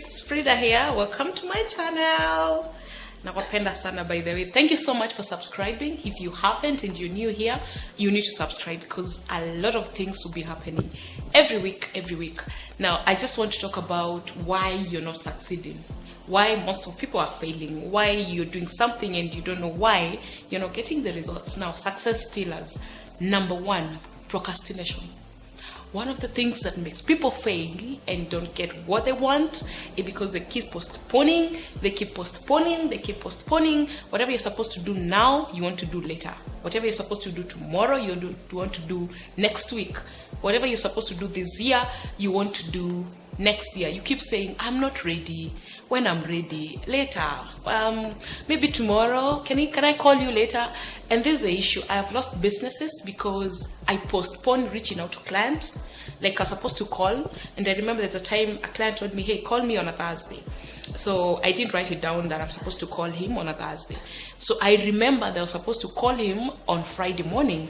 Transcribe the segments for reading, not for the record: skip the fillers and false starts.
guys, Frida here. Welcome to my channel. Nakupenda sana, by the way. Thank you so much for subscribing. If you haven't and you're new here, you need to subscribe because a lot of things will be happening every week. Now, I just want to talk about why you're not succeeding, why most of people are failing, why you're doing something and you don't know why you're not getting the results. Now, success stealers. Number one, procrastination. One of the things that makes people fail and don't get what they want is because they keep postponing. Whatever you're supposed to do now, you want to do later. Whatever you're supposed to do tomorrow, you want to do next week. Whatever you're supposed to do this year, you want to do next year. You keep saying, I'm not ready. When I'm ready, later, maybe tomorrow, can I call you later? And this is the issue. I have lost businesses because I postponed reaching out to clients. Like I was supposed to call, and I remember there's a time a client told me, hey, call me on a Thursday. So I didn't write it down that I'm supposed to call him on a Thursday. So I remember that I was supposed to call him on Friday morning.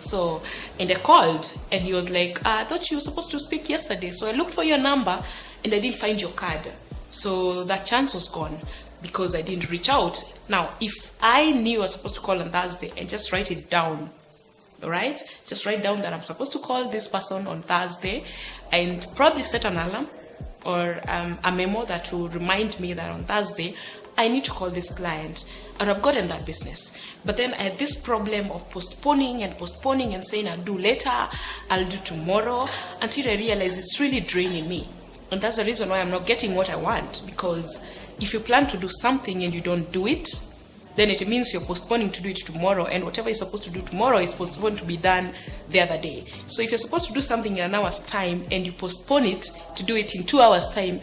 And I called, and he was like, I thought you were supposed to speak yesterday. So I looked for your number, and I didn't find your card. So that chance was gone because I didn't reach out. Now, if I knew I was supposed to call on Thursday and just write it down, all right? Just write down that I'm supposed to call this person on Thursday and probably set an alarm or a memo that will remind me that on Thursday, I need to call this client, or I've gotten that business. But then I had this problem of postponing and saying I'll do later, I'll do tomorrow, until I realize it's really draining me. And that's the reason why I'm not getting what I want, because if you plan to do something and you don't do it, then it means you're postponing to do it tomorrow, and whatever you're supposed to do tomorrow is postponed to be done the other day. So if you're supposed to do something in an hour's time and you postpone it to do it in 2 hours' time,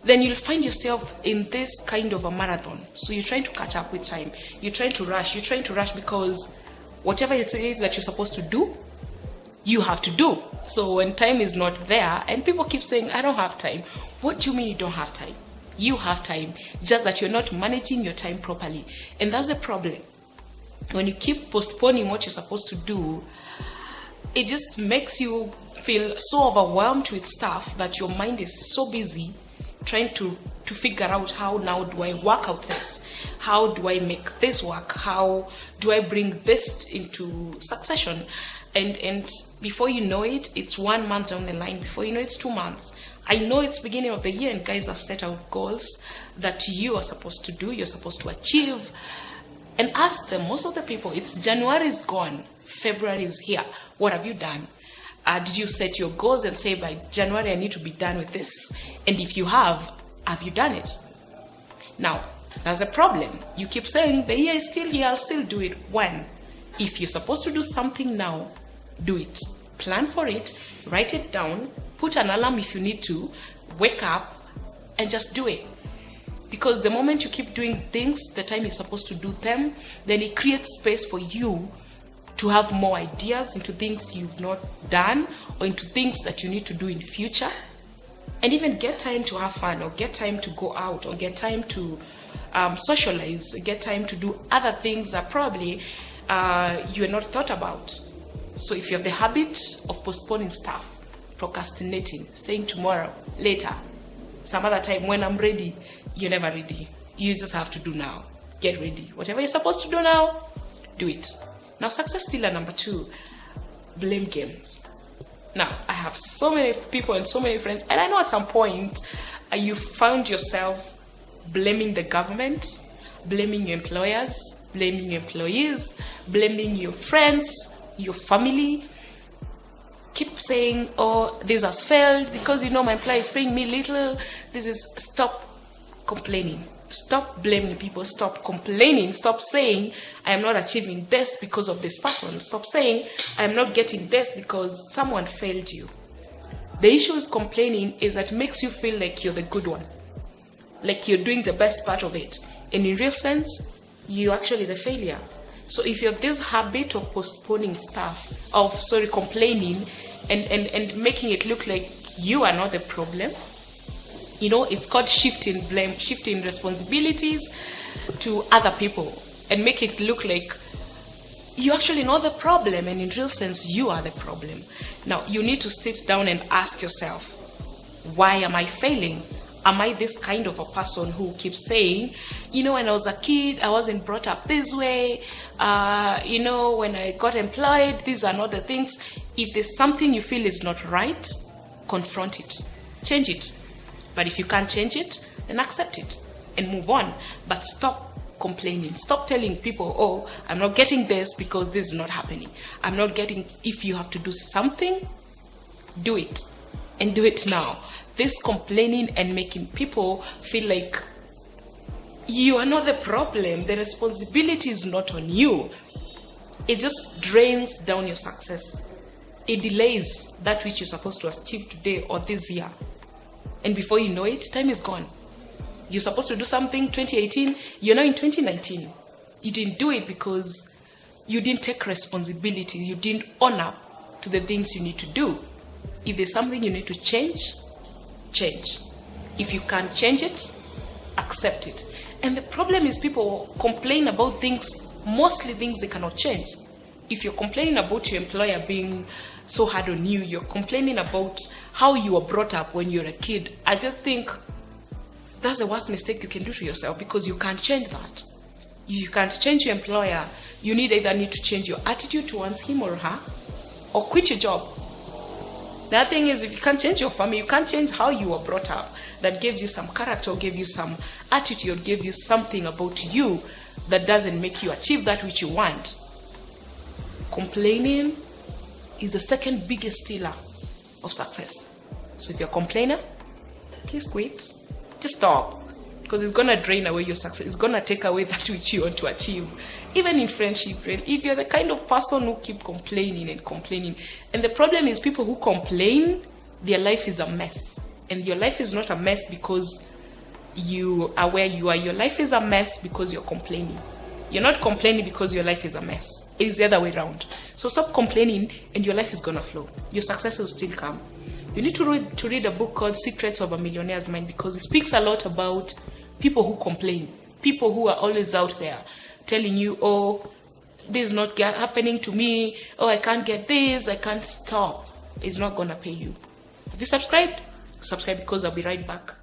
then you'll find yourself in this kind of a marathon. So you're trying to catch up with time. You're trying to rush because whatever it is that you're supposed to do, you have to do. So when time is not there, and people keep saying, I don't have time. What do you mean you don't have time? You have time, just that you're not managing your time properly. And that's the problem. When you keep postponing what you're supposed to do, it just makes you feel so overwhelmed with stuff that your mind is so busy trying to figure out how now do I work out this? How do I make this work? How do I bring this into succession? And before you know it, it's 1 month down the line. Before you know it's 2 months. I know it's beginning of the year and guys have set out goals that you are supposed to do, you're supposed to achieve. And ask them, most of the people, it's January is gone, February is here. What have you done? Did you set your goals and say by January I need to be done with this? And if you have you done it? Now, that's a problem. You keep saying the year is still here, I'll still do it. When? If you're supposed to do something now, do it. Plan for it, write it down, put an alarm if you need to, wake up and just do it. Because the moment you keep doing things the time you're supposed to do them, then it creates space for you to have more ideas into things you've not done or into things that you need to do in future, and even get time to have fun or get time to go out or get time to socialize, get time to do other things that probably you are not thought about. So if you have the habit of postponing stuff, procrastinating, saying tomorrow, later, some other time when I'm ready, you're never ready. You just have to do now. Get ready. Whatever you're supposed to do now, do it. Now, success stealer number 2, blame games. Now, I have so many people and so many friends, and I know at some point you found yourself blaming the government, blaming your employers, blaming your employees, blaming your friends, your family. Keep saying, oh, this has failed because my employer is paying me little. Stop complaining. Stop blaming people. Stop complaining. Stop saying, I am not achieving this because of this person. Stop saying, I am not getting this because someone failed you. The issue with complaining is that it makes you feel like you're the good one, like you're doing the best part of it. And in real sense, you're actually the failure. So if you have this habit of postponing stuff, complaining and making it look like you are not the problem, it's called shifting blame, shifting responsibilities to other people and make it look like you're actually not the problem, and in real sense, you are the problem. Now, you need to sit down and ask yourself, why am I failing? Am I this kind of a person who keeps saying, when I was a kid, I wasn't brought up this way, when I got employed, these are not the things. If there's something you feel is not right, confront it, change it. But if you can't change it, then accept it and move on. But stop complaining. Stop telling people, oh, I'm not getting this because this is not happening. I'm not getting, if you have to do something, do it. And do it now. This complaining and making people feel like you are not the problem, the responsibility is not on you. It just drains down your success. It delays that which you're supposed to achieve today or this year. And before you know it, time is gone. You're supposed to do something 2018, you're now in 2019. You didn't do it because you didn't take responsibility. You didn't own up to the things you need to do. If there's something you need to change, change. If you can't change it, accept it. And the problem is people complain about things, mostly things they cannot change. If you're complaining about your employer being so hard on you, you're complaining about how you were brought up when you're a kid, I just think that's the worst mistake you can do to yourself, because you can't change that. You can't change your employer. You either need to change your attitude towards him or her, or quit your job. The other thing is, if you can't change your family, you can't change how you were brought up. That gives you some character, gave you some attitude, gave you something about you that doesn't make you achieve that which you want. Complaining is the second biggest stealer of success. So if you're a complainer, please quit. Just stop. Because it's going to drain away your success. It's going to take away that which you want to achieve. Even in friendship, if you're the kind of person who keep complaining and complaining, and the problem is people who complain, their life is a mess. And your life is not a mess because you are where you are. Your life is a mess because you're complaining. You're not complaining because your life is a mess. It is the other way around. So stop complaining and your life is going to flow. Your success will still come. You need to read a book called Secrets of a Millionaire's Mind, because it speaks a lot about people who complain. People who are always out there telling you, oh, this is not happening to me. Oh, I can't get this. I can't stop. It's not going to pay you. Have you subscribed? Subscribe, because I'll be right back.